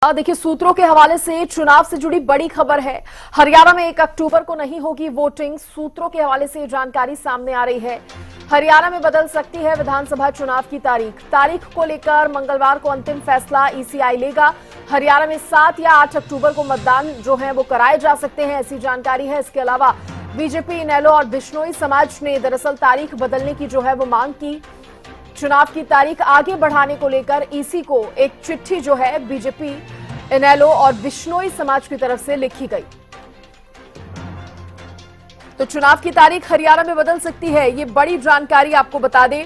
देखिए, सूत्रों के हवाले से चुनाव से जुड़ी बड़ी खबर है। हरियाणा में 1 अक्टूबर को नहीं होगी वोटिंग। सूत्रों के हवाले से जानकारी सामने आ रही है। हरियाणा में बदल सकती है विधानसभा चुनाव की तारीख को लेकर मंगलवार को अंतिम फैसला ईसीआई लेगा। हरियाणा में 7 या 8 अक्टूबर को मतदान जो है वो कराए जा सकते हैं, ऐसी जानकारी है। इसके अलावा बीजेपी, इनेलो और बिश्नोई समाज ने दरअसल तारीख बदलने की जो है वो मांग की। चुनाव की तारीख आगे बढ़ाने को लेकर ईसी को एक चिट्ठी जो है बीजेपी, इनेलो और बिश्नोई समाज की तरफ से लिखी गई। तो चुनाव की तारीख हरियाणा में बदल सकती है, ये बड़ी जानकारी आपको बता दें।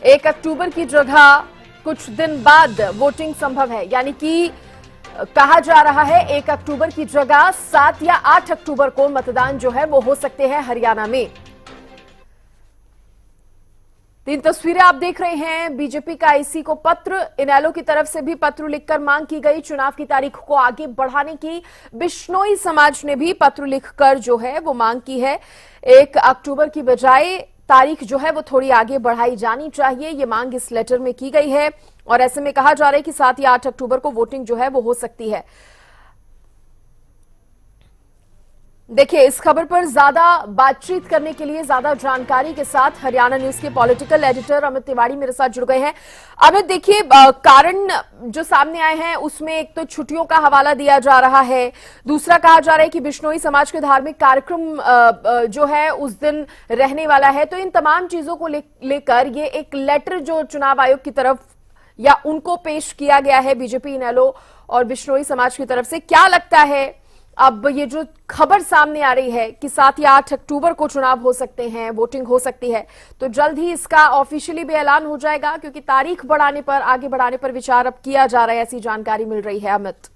1 अक्टूबर की जगह कुछ दिन बाद वोटिंग संभव है, यानी कि कहा जा रहा है 1 अक्टूबर की जगह 7 या 8 अक्टूबर को मतदान जो है वो हो सकते हैं हरियाणा में। 3 तस्वीरें आप देख रहे हैं। बीजेपी का ईसी को पत्र, इनेलो की तरफ से भी पत्र लिखकर मांग की गई चुनाव की तारीख को आगे बढ़ाने की। बिश्नोई समाज ने भी पत्र लिखकर जो है वो मांग की है। 1 अक्टूबर की बजाय तारीख जो है वो थोड़ी आगे बढ़ाई जानी चाहिए, ये मांग इस लेटर में की गई है। और ऐसे में कहा जा रहा है कि 7 या 8 अक्टूबर को वोटिंग जो है वो हो सकती है। देखिए, इस खबर पर ज्यादा बातचीत करने के लिए, ज्यादा जानकारी के साथ हरियाणा न्यूज के पॉलिटिकल एडिटर अमित तिवारी मेरे साथ जुड़ गए हैं। अमित, देखिए, कारण जो सामने आए हैं उसमें एक तो छुट्टियों का हवाला दिया जा रहा है, दूसरा कहा जा रहा है कि बिश्नोई समाज के धार्मिक कार्यक्रम जो है उस दिन रहने वाला है। तो इन तमाम चीजों को लेकर ये एक लेटर जो चुनाव आयोग की तरफ या उनको पेश किया गया है बीजेपी, इनेलो और बिश्नोई समाज की तरफ से, क्या लगता है अब ये जो खबर सामने आ रही है कि 7 या 8 अक्टूबर को चुनाव हो सकते हैं, वोटिंग हो सकती है, तो जल्द ही इसका ऑफिशियली भी ऐलान हो जाएगा? क्योंकि तारीख आगे बढ़ाने पर विचार अब किया जा रहा है, ऐसी जानकारी मिल रही है। अमित,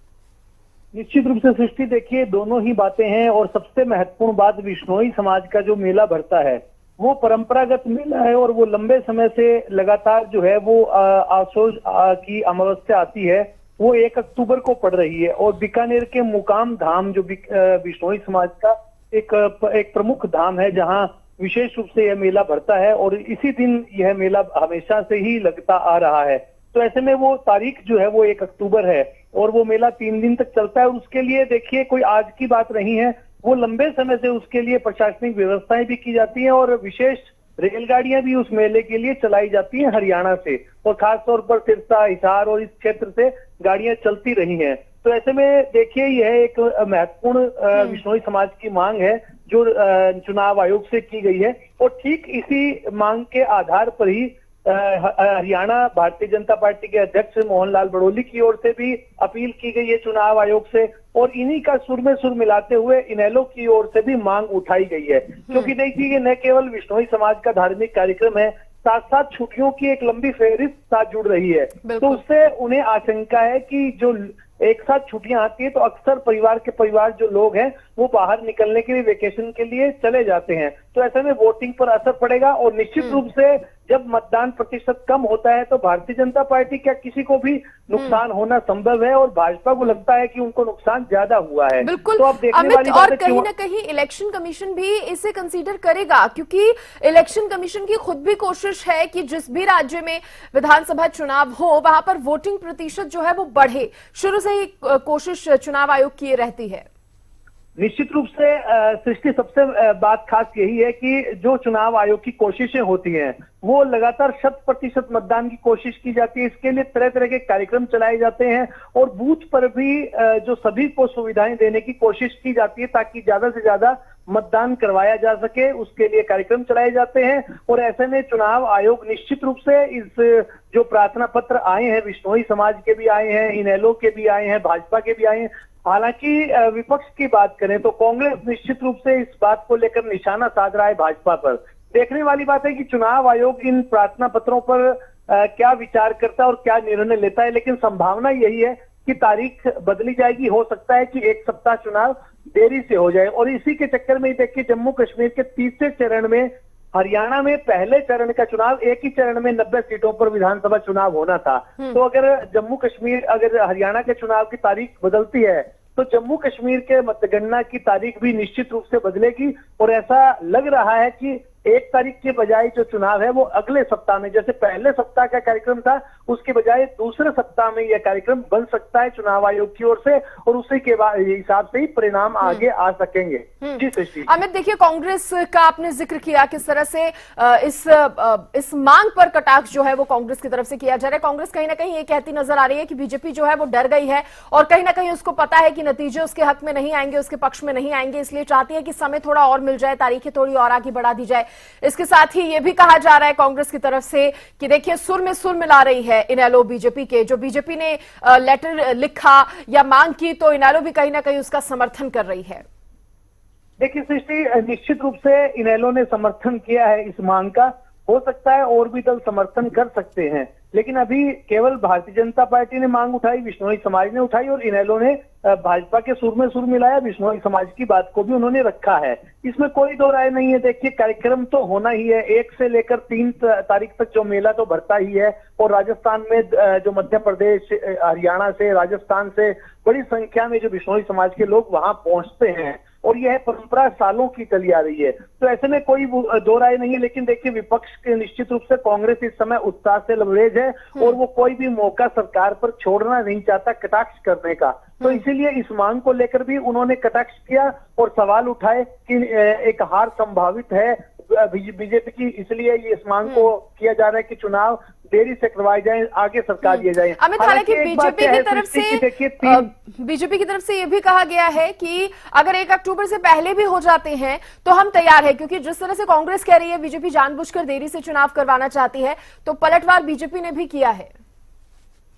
निश्चित रूप से सृष्टि, देखिए, दोनों ही बातें हैं। और सबसे महत्वपूर्ण बात, बिश्नोई समाज का जो मेला भरता है वो परंपरागत मेला है और वो लंबे समय से लगातार जो है वो आसोज की अमावस्या आती है, वो 1 अक्टूबर को पड़ रही है। और बीकानेर के मुकाम धाम जो बिश्नोई समाज का एक प्रमुख धाम है, जहां विशेष रूप से यह मेला भरता है और इसी दिन यह मेला हमेशा से ही लगता आ रहा है। तो ऐसे में वो तारीख जो है वो 1 अक्टूबर है और वो मेला 3 दिन तक चलता है। और उसके लिए देखिए, कोई आज की बात नहीं है, वो लंबे समय से उसके लिए प्रशासनिक व्यवस्थाएं भी की जाती हैं और विशेष रेलगाड़ियां भी उस मेले के लिए चलाई जाती हैं हरियाणा से, और खासतौर पर सिरसा, हिसार और इस क्षेत्र से गाड़ियां चलती रही हैं। तो ऐसे में देखिए, यह एक महत्वपूर्ण बिश्नोई समाज की मांग है जो चुनाव आयोग से की गई है। और ठीक इसी मांग के आधार पर ही हरियाणा भारतीय जनता पार्टी के अध्यक्ष मोहन लाल बड़ोली की ओर से भी अपील की गई है चुनाव आयोग से, और इन्हीं का सुर में सुर मिलाते हुए इनेलो की ओर से भी मांग उठाई गई है। क्योंकि देखिए, न केवल बिश्नोई समाज का धार्मिक कार्यक्रम है, साथ साथ छुट्टियों की एक लंबी फेहरिस्त साथ जुड़ रही है। तो उससे उन्हें आशंका है कि जो एक साथ छुट्टियां आती है तो अक्सर परिवार जो लोग हैं वो बाहर निकलने के लिए, वेकेशन के लिए चले जाते हैं। तो ऐसे में वोटिंग पर असर पड़ेगा। और निश्चित रूप से जब मतदान प्रतिशत कम होता है तो भारतीय जनता पार्टी क्या किसी को भी नुकसान होना संभव है, और भाजपा को लगता है कि उनको नुकसान ज्यादा हुआ है। बिल्कुल। तो अब देखने वाली और कहीं ना कहीं इलेक्शन कमीशन भी इसे कंसीडर करेगा, क्योंकि इलेक्शन कमीशन की खुद भी कोशिश है कि जिस भी राज्य में विधानसभा चुनाव हो वहां पर वोटिंग प्रतिशत जो है वो बढ़े। शुरू से ही कोशिश चुनाव आयोग की रहती है। निश्चित रूप से सृष्टि, सबसे बात खास यही है कि जो चुनाव आयोग की कोशिशें होती हैं वो लगातार 100% मतदान की कोशिश की जाती है। इसके लिए तरह तरह के कार्यक्रम चलाए जाते हैं और बूथ पर भी जो सभी को सुविधाएं देने की कोशिश की जाती है ताकि ज्यादा से ज्यादा मतदान करवाया जा सके, उसके लिए कार्यक्रम चलाए जाते हैं। और ऐसे में चुनाव आयोग निश्चित रूप से इस जो प्रार्थना पत्र आए हैं, बिश्नोई समाज के भी आए हैं, इनेलो के भी आए हैं, भाजपा के भी आए हैं। हालांकि विपक्ष की बात करें तो कांग्रेस निश्चित रूप से इस बात को लेकर निशाना साध रहा है भाजपा पर। देखने वाली बात है कि चुनाव आयोग इन प्रार्थना पत्रों पर क्या विचार करता है और क्या निर्णय लेता है। लेकिन संभावना यही है कि तारीख बदली जाएगी। हो सकता है कि 1 सप्ताह चुनाव देरी से हो जाए। और इसी के चक्कर में देखिए, जम्मू कश्मीर के तीसरे चरण में, हरियाणा में पहले चरण का चुनाव, एक ही चरण में 90 सीटों पर विधानसभा चुनाव होना था। तो अगर हरियाणा के चुनाव की तारीख बदलती है तो जम्मू कश्मीर के मतगणना की तारीख भी निश्चित रूप से बदलेगी। और ऐसा लग रहा है कि 1 तारीख के बजाय जो चुनाव है वो अगले सप्ताह में, जैसे पहले सप्ताह का कार्यक्रम था उसके बजाय दूसरे सप्ताह में यह कार्यक्रम बन सकता है चुनाव आयोग की ओर से, और उसी के बाद हिसाब से ही परिणाम आगे आ सकेंगे। जी सृष्टि। अमित, देखिए कांग्रेस का आपने जिक्र किया किस तरह से इस मांग पर कटाक्ष जो है वो कांग्रेस की तरफ से किया जा रहा है। कांग्रेस कहीं ना कहीं ये कहती नजर आ रही है कि बीजेपी जो है वो डर गई है और कहीं ना कहीं उसको पता है कि नतीजे उसके हक में नहीं आएंगे, उसके पक्ष में नहीं आएंगे, इसलिए चाहती है कि समय थोड़ा और मिल जाए, तारीखें थोड़ी और आगे बढ़ा दी जाए। इसके साथ ही ये भी कहा जा रहा है कांग्रेस की तरफ से कि देखिए सुर में सुर मिला रही है इनेलो बीजेपी के, जो बीजेपी ने लेटर लिखा या मांग की तो इनेलो भी कहीं ना कहीं उसका समर्थन कर रही है। देखिए सृष्टि, निश्चित रूप से इनेलो ने समर्थन किया है इस मांग का। हो सकता है और भी दल समर्थन कर सकते हैं, लेकिन अभी केवल भारतीय जनता पार्टी ने मांग उठाई, बिश्नोई समाज ने उठाई और इनेलो ने भाजपा के सुर में सुर मिलाया, बिश्नोई समाज की बात को भी उन्होंने रखा है। इसमें कोई दो राय नहीं है। देखिए कार्यक्रम तो होना ही है, 1 से लेकर 3 तारीख तक जो मेला तो भरता ही है, और राजस्थान में जो मध्य प्रदेश, हरियाणा से, राजस्थान से बड़ी संख्या में जो बिश्नोई समाज के लोग वहां पहुंचते हैं और यह परंपरा सालों की चली आ रही है। तो ऐसे में कोई दो राय नहीं है। लेकिन देखिए विपक्ष के निश्चित रूप से कांग्रेस इस समय उत्साह से लबरेज है और वो कोई भी मौका सरकार पर छोड़ना नहीं चाहता कटाक्ष करने का। तो इसीलिए इस मांग को लेकर भी उन्होंने कटाक्ष किया और सवाल उठाए कि एक हार संभावित है बीजेपी की, इसलिए ये इस मांग को किया जा रहा है कि चुनाव देरी से करवाए जाएं, आगे सरकार दिए जाए। अमित, हालांकि बीजेपी की तरफ से ये भी कहा गया है कि अगर 1 अक्टूबर से पहले भी हो जाते हैं तो हम तैयार हैं, क्योंकि जिस तरह से कांग्रेस कह रही है बीजेपी जानबूझकर देरी से चुनाव करवाना चाहती है, तो पलटवार बीजेपी ने भी किया है।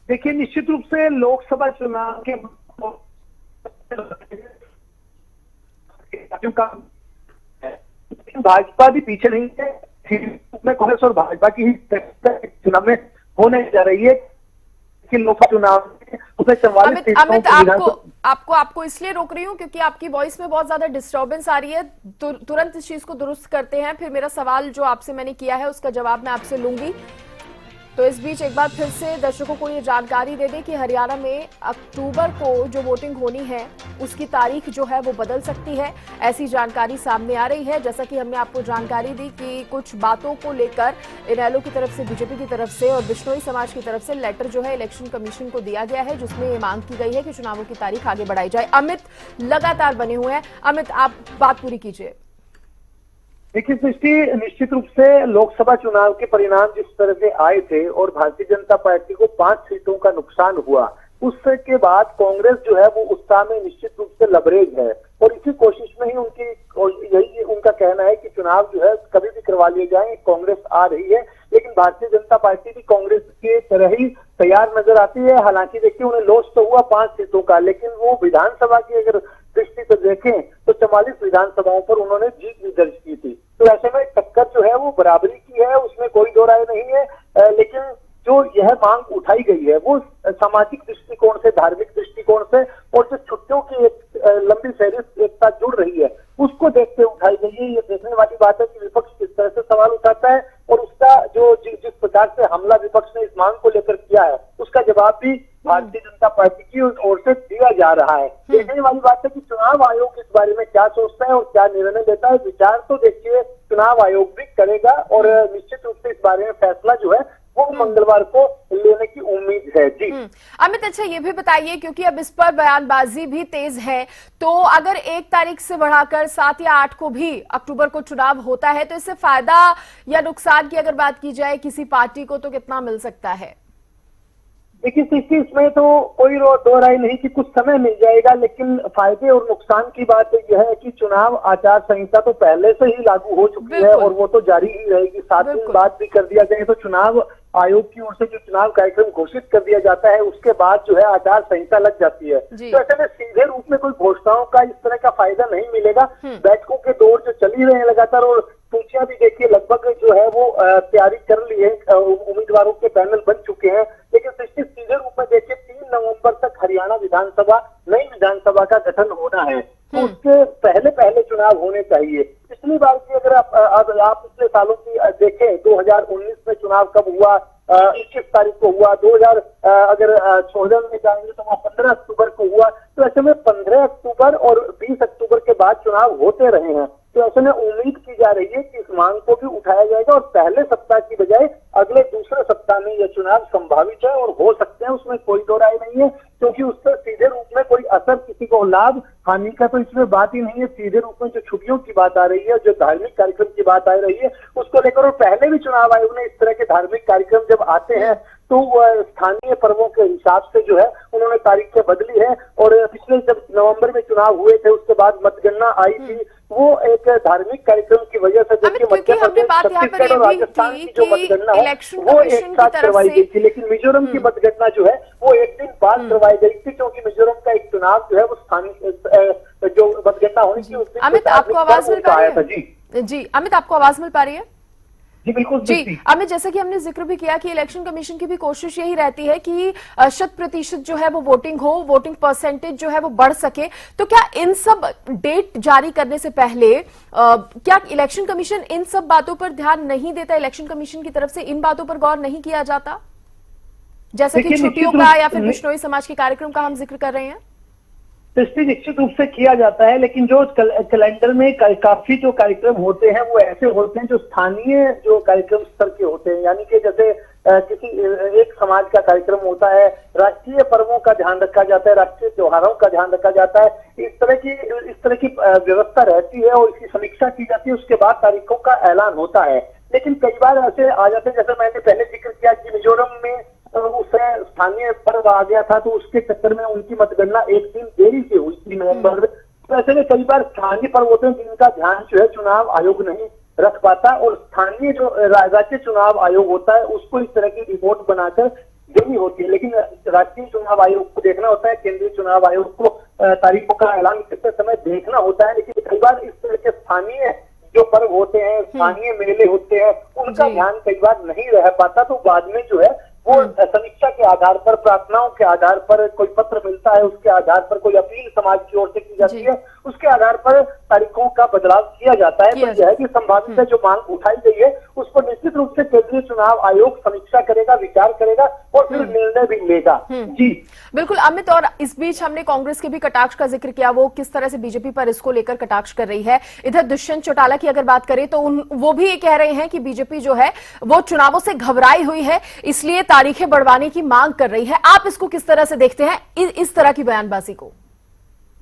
देखिए निश्चित रूप से लोकसभा चुनाव के भाजपा भी पीछे नहीं है, कांग्रेस और भाजपा की ही चुनाव में होने जा रही है कि लोकसभा चुनाव उसमें 44 अमित, आपको इसलिए रोक रही हूं क्योंकि आपकी वॉइस में बहुत ज्यादा डिस्टर्बेंस आ रही है। तुरंत इस चीज को दुरुस्त करते हैं, फिर मेरा सवाल जो आपसे मैंने किया है उसका जवाब मैं आपसे लूंगी। तो इस बीच एक बार फिर से दर्शकों को ये जानकारी दे दें कि हरियाणा में अक्टूबर को जो वोटिंग होनी है उसकी तारीख जो है वो बदल सकती है, ऐसी जानकारी सामने आ रही है। जैसा कि हमने आपको जानकारी दी कि कुछ बातों को लेकर इनेलो की तरफ से, बीजेपी की तरफ से और बिश्नोई समाज की तरफ से लेटर जो है इलेक्शन कमीशन को दिया गया है, जिसमें ये मांग की गई है कि चुनावों की तारीख आगे बढ़ाई जाए। अमित लगातार बने हुए हैं। अमित, आप बात पूरी कीजिए। देखिए सृष्टि, निश्चित रूप से लोकसभा चुनाव के परिणाम जिस तरह से आए थे और भारतीय जनता पार्टी को 5 सीटों का नुकसान हुआ, उसके बाद कांग्रेस जो है वो उत्साह में निश्चित रूप से लबरेज है और इसी कोशिश में ही यही उनका कहना है कि चुनाव जो है कभी भी करवा लिए जाए, कांग्रेस आ रही है। लेकिन भारतीय जनता पार्टी भी कांग्रेस के तरह ही तैयार नजर आती है। हालांकि देखिए उन्हें लॉस तो हुआ 5 सीटों का, लेकिन वो विधानसभा की अगर दृष्टि से देखें तो 44 विधानसभाओं पर उन्होंने जीत भी दर्ज की थी। तो ऐसे में टक्कर जो है वो बराबरी की है, उसमें कोई दो राय नहीं है। लेकिन जो यह मांग उठाई गई है वो सामाजिक दृष्टिकोण से, धार्मिक दृष्टिकोण से और जो छुट्टियों की एक लंबी फहरिस्त एक साथ जुड़ रही है उसको देखते उठाई गई है। ये देखने वाली बात है कि विपक्ष किस तरह से सवाल उठाता है और उसका जो जिस प्रकार से हमला विपक्ष ने इस मांग को लेकर किया है उसका जवाब भी भारतीय जनता पार्टी की ओर से दिया जा रहा है। देखने वाली बात है कि चुनाव आयोग इस बारे में क्या सोचता है और क्या निर्णय लेता है। विचार तो देखिए चुनाव आयोग भी करेगा और निश्चित रूप से इस बारे में फैसला जो है वो मंगलवार को लेने की उम्मीद है। जी अमित, अच्छा ये भी बताइए, क्योंकि अब इस पर बयानबाजी भी तेज है, तो अगर 1 तारीख से बढ़ाकर 7 या 8 को भी अक्टूबर को चुनाव होता है तो इससे फायदा या नुकसान की अगर बात की जाए किसी पार्टी को तो कितना मिल सकता है? देखिए सृष्टि, इसमें तो कोई दो राय नहीं कि कुछ समय मिल जाएगा, लेकिन फायदे और नुकसान की बात यह है कि चुनाव आचार संहिता तो पहले से ही लागू हो चुकी है और वो तो जारी ही रहेगी। 7 दिन बाद भी कर दिया जाए तो चुनाव आयोग की ओर से जो चुनाव कार्यक्रम घोषित कर दिया जाता है उसके बाद जो है आचार संहिता लग जाती है। तो ऐसे में सीधे रूप में कोई घोषणाओं का इस तरह का फायदा नहीं मिलेगा। बैठकों के दौर जो चल ही रहे हैं लगातार और सूचियां भी देखिए लगभग जो है वो तैयारी कर ली है, उम्मीदवारों के पैनल बन चुके हैं। लेकिन सीधे रूप में देखिए 3 नवंबर तक हरियाणा विधानसभा, नई विधानसभा का गठन होना है, तो उसके पहले चुनाव होने चाहिए। पिछली बार की अगर आप पिछले सालों की देखें, 2019 में चुनाव कब हुआ, 21 तारीख को हुआ, 2014 में जाएंगे तो वह 15 अक्टूबर को हुआ। तो ऐसे में 15 अक्टूबर और 20 अक्टूबर के बाद चुनाव होते रहे हैं। तो ऐसे में उम्मीद की जा रही है कि इस मांग को भी उठाया जाएगा और पहले सप्ताह की बजाय अगले दूसरे सप्ताह में यह चुनाव संभावित है और हो सकते हैं, उसमें कोई दो राय नहीं है, क्योंकि उससे सीधे रूप में कोई असर, किसी को लाभ हानि का तो इसमें बात ही नहीं है। सीधे रूप में जो छुट्टियों की बात आ रही है, जो धार्मिक कार्यक्रम की बात आ रही है, उसको लेकर, और पहले भी चुनाव आयोग ने इस तरह के धार्मिक कार्यक्रम जब आते हैं तो स्थानीय पर्वों के हिसाब से जो है उन्होंने तारीखें बदली है। और पिछले जब नवंबर में चुनाव हुए थे उसके बाद मतगणना आई थी, वो एक धार्मिक कार्यक्रम की वजह से देखिए मध्य प्रदेश, छत्तीसगढ़ और राजस्थान की जो मतगणना है वो एक साथ करवाई गई थी, लेकिन मिजोरम की मतगणना जो है वो एक दिन बाद करवाई गई थी, क्योंकि मिजोरम का एक चुनाव जो है वो स्थानीय जो मतगणना होनी थी उस दिन अमित, आपको आवाज मिल पा रही है? जी अमित, आपको आवाज मिल पा रही है? जी बिल्कुल जी अमित, जैसे कि हमने जिक्र भी किया कि इलेक्शन कमीशन की भी कोशिश यही रहती है कि 100% जो है वो वोटिंग हो, वोटिंग परसेंटेज जो है वो बढ़ सके। तो क्या इन सब डेट जारी करने से पहले क्या इलेक्शन कमीशन इन सब बातों पर ध्यान नहीं देता? इलेक्शन कमीशन की तरफ से इन बातों पर गौर नहीं किया जाता, जैसे कि छुट्टियों का या फिर बिश्नोई समाज के कार्यक्रम का हम जिक्र कर रहे हैं? दृष्टि निश्चित रूप से किया जाता है, लेकिन जो कैलेंडर में काफी जो कार्यक्रम होते हैं वो ऐसे होते हैं जो स्थानीय जो कार्यक्रम स्तर के होते हैं, यानी कि जैसे किसी एक समाज का कार्यक्रम होता है, राष्ट्रीय पर्वों का ध्यान रखा जाता है, राष्ट्रीय त्योहारों का ध्यान रखा जाता है, इस तरह की व्यवस्था रहती है और इसकी समीक्षा की जाती है, उसके बाद तारीखों का ऐलान होता है। लेकिन कई बार ऐसे आ जाते हैं, जैसे मैंने पहले जिक्र किया कि मिजोरम में उसे स्थानीय पर्व आ गया था, तो उसके चक्कर में उनकी मतगणना एक दिन देरी से हुई थी नवंबर में। तो ऐसे में कई बार स्थानीय पर्व होते हैं जिनका ध्यान जो है चुनाव आयोग नहीं रख पाता, और स्थानीय जो राज्य चुनाव आयोग होता है उसको इस तरह की रिपोर्ट बनाकर देनी होती है। लेकिन राष्ट्रीय चुनाव आयोग को देखना होता है, केंद्रीय चुनाव आयोग को तारीखों का ऐलान करते समय देखना होता है। लेकिन कई बार इस तरह के स्थानीय जो पर्व होते हैं, स्थानीय मेले होते हैं, उनका ध्यान कई बार नहीं रह पाता, तो बाद में जो है वो समीक्षा के आधार पर, प्रार्थनाओं के आधार पर, कोई पत्र मिलता है उसके आधार पर, कोई अपील समाज की ओर से की जाती है, उसके आधार पर तारीखों का बदलाव किया जाता है। तो यह है कि संभावित है जो मांग उठाई गई है उस पर निश्चित रूप से केंद्रीय चुनाव आयोग समीक्षा करेगा, विचार करेगा और फिर निर्णय भी लेगा। जी बिल्कुल अमित, और इस बीच हमने कांग्रेस के भी कटाक्ष का जिक्र किया, वो किस तरह से बीजेपी पर इसको लेकर कटाक्ष कर रही है। इधर दुष्यंत चौटाला की अगर बात करें तो वो भी ये कह रहे हैं कि बीजेपी जो है वो चुनावों से घबराई हुई है, इसलिए तारीखें बढ़वाने की मांग कर रही है। आप इसको किस तरह से देखते हैं, इस तरह की बयानबाजी को?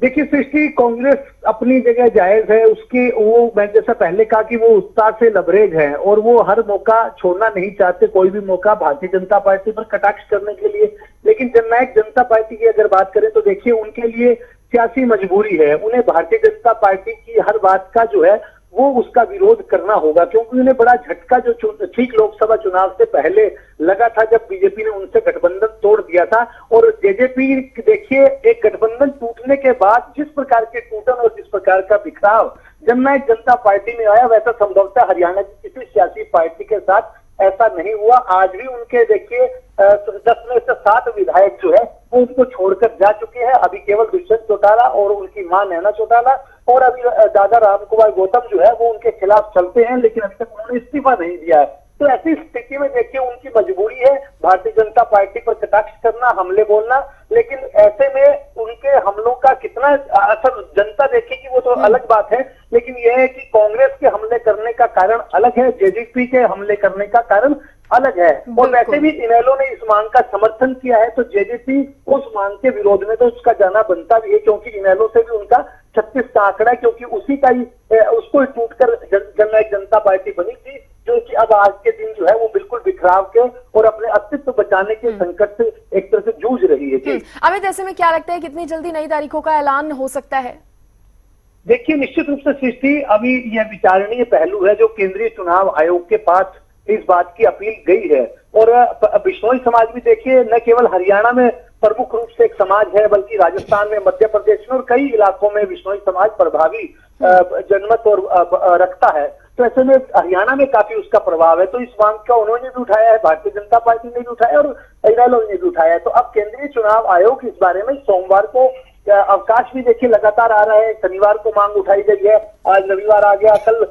देखिए सृष्टि, कांग्रेस अपनी जगह जायज है, उसकी वो मैं जैसा पहले कहा कि वो उत्साह से लबरेज है और वो हर मौका छोड़ना नहीं चाहते, कोई भी मौका भारतीय जनता पार्टी पर कटाक्ष करने के लिए। लेकिन जननायक जनता पार्टी की अगर बात करें तो देखिए उनके लिए सियासी मजबूरी है, उन्हें भारतीय जनता पार्टी की हर बात का जो है वो उसका विरोध करना होगा, क्योंकि उन्हें बड़ा झटका जो ठीक लोकसभा चुनाव से पहले लगा था जब बीजेपी ने उनसे गठबंधन तोड़ दिया था। और जेजेपी देखिए एक गठबंधन टूटने के बाद जिस प्रकार के टूटन और जिस प्रकार का बिखराव जननायक जनता पार्टी में आया, वैसा संभवतः हरियाणा की किसी सियासी पार्टी के साथ ऐसा नहीं हुआ। आज भी उनके देखिए 10 में से 7 विधायक जो है वो उनको छोड़कर जा चुके हैं। अभी केवल दुष्यंत चौटाला और उनकी मां नैना चौटाला और अभी दादा रामकुमार गौतम जो है वो उनके खिलाफ चलते हैं, लेकिन अभी तक उन्होंने इस्तीफा नहीं दिया है। तो ऐसी स्थिति में देखिए उनकी मजबूरी है भारतीय जनता पार्टी पर कटाक्ष करना, हमले बोलना। लेकिन ऐसे में उनके हमलों का कितना असर जनता देखेगी वो तो अलग बात है, लेकिन यह है कि कांग्रेस के हमले करने का कारण अलग है, जेजेपी के हमले करने का कारण अलग है। और वैसे भी इनेलो ने इस मांग का समर्थन किया है, तो जेजेपी उस मांग के विरोध में तो उसका जाना बनता भी है, क्योंकि इनेलो से भी उनका 36 का आंकड़ा है, क्योंकि उसी का ही उसको टूटकर जननायक जनता पार्टी बनी थी, जो कि अब आज के दिन जो है वो बिल्कुल बिखराव के और अपने अस्तित्व बचाने के संकट से एक तरह से जूझ रही है। अमित, ऐसे में क्या लगता है कितनी जल्दी नई तारीखों का ऐलान हो सकता है? देखिए निश्चित रूप से सृष्टि, अभी यह विचारणीय पहलू है जो केंद्रीय चुनाव आयोग के पास इस बात की अपील गई है। और बिश्नोई समाज भी देखिए न केवल हरियाणा में प्रमुख रूप से एक समाज है, बल्कि राजस्थान में, मध्य प्रदेश में और कई इलाकों में बिश्नोई समाज प्रभावी जनमत और रखता है। तो ऐसे में हरियाणा में काफी उसका प्रभाव है, तो इस मांग का उन्होंने भी उठाया है, भारतीय जनता पार्टी ने भी उठाया और इनेलो ने भी उठाया है। तो अब केंद्रीय चुनाव आयोग इस बारे में सोमवार को अवकाश भी देखिए लगातार आ रहा है, शनिवार को मांग उठाई गई है, आज रविवार आ गया, कल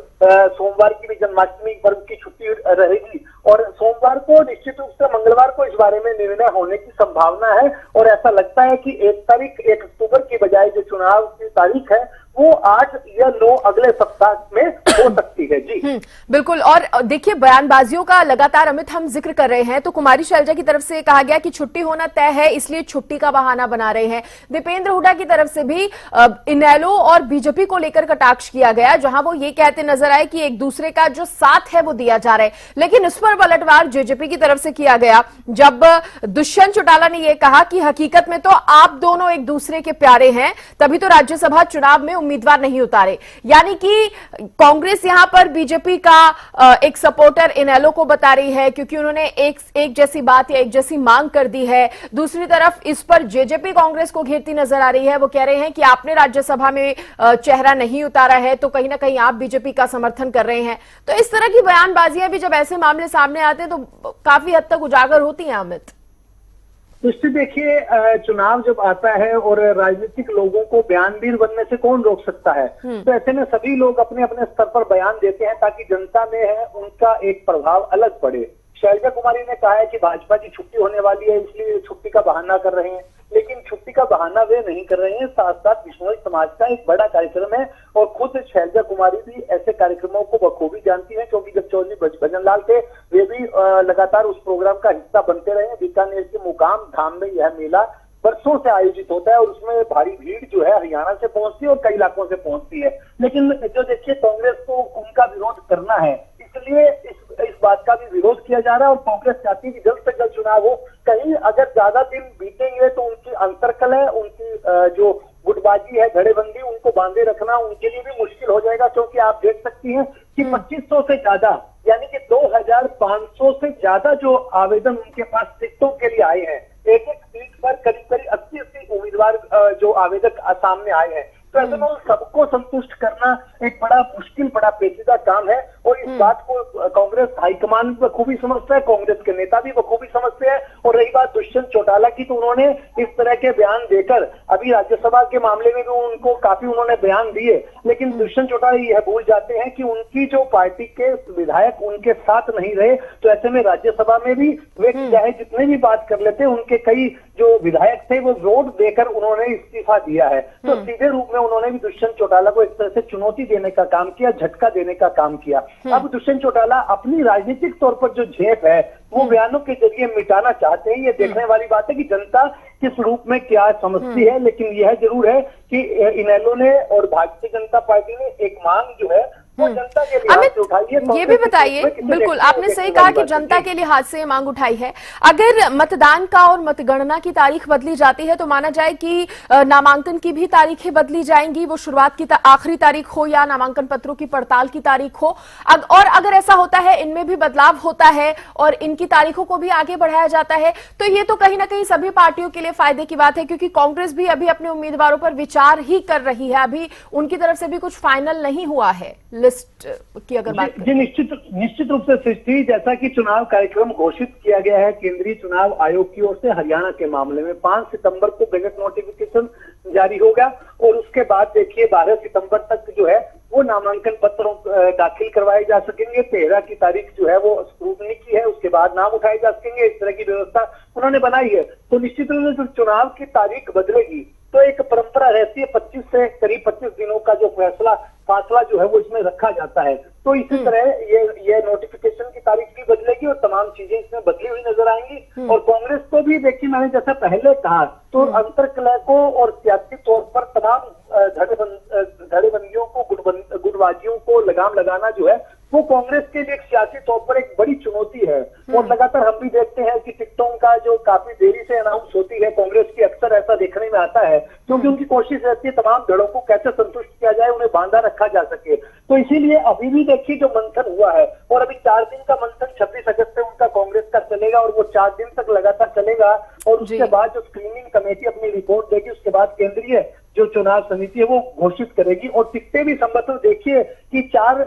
सोमवार की भी जन्माष्टमी पर्व की छुट्टी रहेगी और सोमवार को निश्चित रूप से मंगलवार को इस बारे में निर्णय होने की संभावना है। और ऐसा लगता है कि 1 अक्टूबर की बजाय जो चुनाव की तारीख है वो 8 या 9 अगले सप्ताह में हो सकती है। जी बिल्कुल। और देखिए, बयानबाजियों का लगातार अमित हम जिक्र कर रहे हैं, तो कुमारी शैलजा की तरफ से कहा गया कि छुट्टी होना तय है, इसलिए छुट्टी का बहाना बना रहे हैं। दीपेंद्र हुड्डा की तरफ से भी इनेलो और बीजेपी को लेकर कटाक्ष किया गया, जहां वो ये कहते नजर आए कि एक दूसरे का जो साथ है वो दिया जा रहा है। लेकिन इस पर पलटवार जेजेपी की तरफ से किया गया, जब दुष्यंत चौटाला ने यह कहा कि हकीकत में तो आप दोनों एक दूसरे के प्यारे हैं, तभी तो राज्यसभा चुनाव में उम्मीदवार नहीं उतारे। यानी कि कांग्रेस यहां पर बीजेपी का एक सपोर्टर इनेलो को बता रही है, क्योंकि उन्होंने एक जैसी बात या एक जैसी मांग कर दी है। दूसरी तरफ इस पर जेजेपी कांग्रेस को घेरती नजर आ रही है। वो कह रहे हैं कि आपने राज्यसभा में चेहरा नहीं उतारा है, तो कहीं ना कहीं आप बीजेपी का समर्थन कर रहे हैं। तो इस तरह की बयानबाजियां भी जब ऐसे मामले सामने आते हैं तो काफी हद तक उजागर होती हैं अमित। निश्चित देखिए, चुनाव जब आता है और राजनीतिक लोगों को बयानवीर बनने से कौन रोक सकता है। तो ऐसे में सभी लोग अपने अपने स्तर पर बयान देते हैं ताकि जनता में है उनका एक प्रभाव अलग पड़े। शैलजा कुमारी ने कहा है कि भाजपा की छुट्टी होने वाली है, इसलिए छुट्टी का बहाना कर रहे हैं, लेकिन छुट्टी का बहाना वे नहीं कर रहे हैं। साथ साथ बिश्नोई समाज का एक बड़ा कार्यक्रम है और खुद शैलजा कुमारी भी ऐसे कार्यक्रमों को बखूबी जानती है, क्योंकि जब चौधरी भजन लाल थे वे भी लगातार उस प्रोग्राम का हिस्सा बनते रहे। बीकानेर के मुकाम धाम में यह मेला बरसों से आयोजित होता है और उसमें भारी भीड़ जो है हरियाणा से पहुंचती है और कई इलाकों से पहुंचती है। लेकिन जो देखिए, कांग्रेस को उनका विरोध करना है, इसलिए इस बात का भी विरोध किया जा रहा है और कांग्रेस चाहती है कि जल्द से जल्द चुनाव हो। कहीं अगर ज्यादा दिन बीतेंगे तो उनकी अंतरकलह, उनकी जो गुटबाजी है, धड़ेबंदी, उनको बांधे रखना उनके लिए भी मुश्किल हो जाएगा। क्योंकि आप देख सकती हैं कि 2500 से ज्यादा यानी कि 2500 से ज्यादा जो आवेदन उनके पास टिकटों के लिए आए हैं, एक एक सीट पर करीब करीब 80 उम्मीदवार जो आवेदक सामने आए हैं। तो ऐसे में सबको संतुष्ट करना एक बड़ा मुश्किल, बड़ा पेचीदा काम है और इस बात को कांग्रेस हाईकमान बखूबी समझता है, कांग्रेस के नेता भी बखूबी समझते हैं। और रही बात दुष्यंत चौटाला की, तो उन्होंने इस तरह के बयान देकर अभी राज्यसभा के मामले में भी उनको काफी उन्होंने बयान दिए, लेकिन दुष्यंत चौटाला यह भूल जाते हैं कि उनकी जो पार्टी के विधायक उनके साथ नहीं रहे। तो ऐसे में राज्यसभा में भी वे चाहे जितने भी बात कर लेते, उनके कई जो विधायक थे वो वोट देकर उन्होंने इस्तीफा दिया है। तो सीधे रूप में उन्होंने भी दुष्यंत चौटाला को एक तरह से चुनौती देने का काम किया, झटका देने का काम किया। अब दुष्यंत चौटाला अपनी राजनीतिक तौर पर जो झेप है वो बयानों के जरिए मिटाना चाहते हैं। ये देखने वाली बात है कि जनता किस रूप में क्या समझती है। लेकिन यह जरूर है कि इनेलो ने और भारतीय जनता पार्टी ने एक मांग जो है जनता के लिए अमित, ये भी बताइए, बिल्कुल आपने सही कहा कि जनता के लिए हाथ से मांग उठाई है। अगर मतदान का और मतगणना की तारीख बदली जाती है तो माना जाए कि नामांकन की भी तारीखें बदली जाएंगी, वो शुरुआत की आखिरी तारीख हो या नामांकन पत्रों की पड़ताल की तारीख हो। और अगर ऐसा होता है, इनमें भी बदलाव होता है और इनकी तारीखों को भी आगे बढ़ाया जाता है, तो ये तो कहीं ना कहीं सभी पार्टियों के लिए फायदे की बात है, क्योंकि कांग्रेस भी अभी अपने उम्मीदवारों पर विचार ही कर रही है। अभी उनकी तरफ से भी कुछ फाइनल नहीं हुआ है लिस्ट की अगर बात जी निश्चित रूप से सृष्टि, जैसा कि चुनाव कार्यक्रम घोषित किया गया है केंद्रीय चुनाव आयोग की ओर से हरियाणा के मामले में 5 सितंबर को गजट नोटिफिकेशन जारी होगा और उसके बाद देखिए 12 सितंबर तक जो है वो नामांकन पत्रों दाखिल करवाए जा सकेंगे। 13 की तारीख जो है वो स्क्रूटनी की है, उसके बाद नाम उठाए जा सकेंगे। इस तरह की व्यवस्था उन्होंने बनाई है। तो निश्चित रूप से चुनाव की तारीख बदलेगी तो एक परंपरा रहती है 25 से करीब 25 दिनों का जो फासला जो है वो इसमें रखा जाता है। तो इसी तरह ये नोटिफिकेशन की तारीख भी बदलेगी और तमाम चीजें इसमें बदली हुई नजर आएंगी। और कांग्रेस को भी देखिए, मैंने जैसा पहले कहा, तो अंतरकलह को और सियासी तौर पर तमाम धड़ेबंदियों को, गुटबाजियों को लगाम लगाना जो है वो कांग्रेस के लिए सियासी तौर पर एक बड़ी चुनौती है। और लगातार हम भी देखते हैं कि टिकटों का जो काफी देरी से अनाउंस होती है, कांग्रेस की अक्सर ऐसा देखने में आता है, क्योंकि उनकी कोशिश रहती है तमाम दलों को कैसे संतुष्ट किया जाए, उन्हें बांधा रखा जा सके। तो इसीलिए अभी भी देखिए जो मंथन हुआ है, और अभी 4 दिन का मंथन 26 अगस्त से उनका कांग्रेस का चलेगा और वो 4 दिन तक लगातार चलेगा। और उसके बाद जो स्क्रीनिंग कमेटी अपनी रिपोर्ट देगी, उसके बाद केंद्रीय जो चुनाव समिति है वो घोषित करेगी। और टिकटें भी संभवतः देखिए कि 4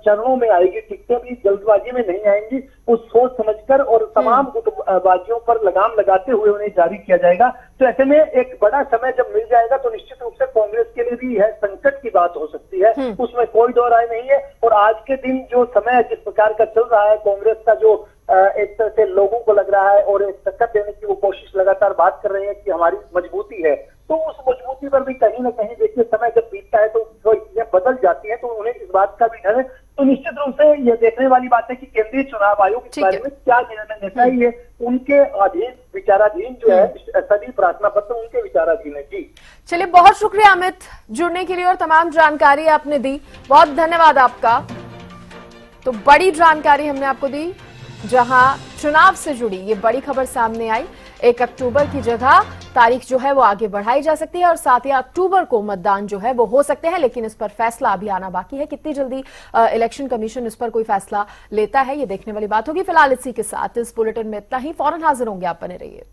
चरणों में आएगी। टिकटें भी जल्दबाजी में नहीं आएंगी, उस सोच समझकर और तमाम गुटबाजियों पर लगाम लगाते हुए उन्हें जारी किया जाएगा। तो ऐसे में एक बड़ा समय जब मिल जाएगा तो निश्चित रूप से कांग्रेस के लिए भी यह संकट की बात हो सकती है, उसमें कोई दो राय नहीं है। और आज के दिन जो समय जिस प्रकार का चल रहा है, कांग्रेस का जो एक तरह से लोगों को लग रहा है और एक टक्कर देने की वो कोशिश लगातार बात कर रहे हैं कि हमारी मजबूती है, तो उस मजबूती पर भी कहीं ना कहीं देखिए समय जब बीतता है तो बदल जाती है तो उन्हें इस बात का भी डर है। तो निश्चित रूप से यह देखने वाली बात है कि केंद्रीय चुनाव आयोग इस बारे में क्या निर्णय लेता है। ये उनके अधीन विचाराधीन जो है सभी प्रार्थना पत्र उनके विचाराधीन है। जी चलिए, बहुत शुक्रिया अमित जुड़ने के लिए और तमाम जानकारी आपने दी, बहुत धन्यवाद आपका। तो बड़ी जानकारी हमने आपको दी, जहां चुनाव से जुड़ी ये बड़ी खबर सामने आई। 1 अक्टूबर की जगह तारीख जो है वो आगे बढ़ाई जा सकती है और 7 अक्टूबर को मतदान जो है वो हो सकते हैं, लेकिन इस पर फैसला अभी आना बाकी है। कितनी जल्दी इलेक्शन कमीशन इस पर कोई फैसला लेता है, ये देखने वाली बात होगी। फिलहाल इसी के साथ इस बुलेटिन में इतना ही। फौरन हाजिर होंगे, आप बने रहिए।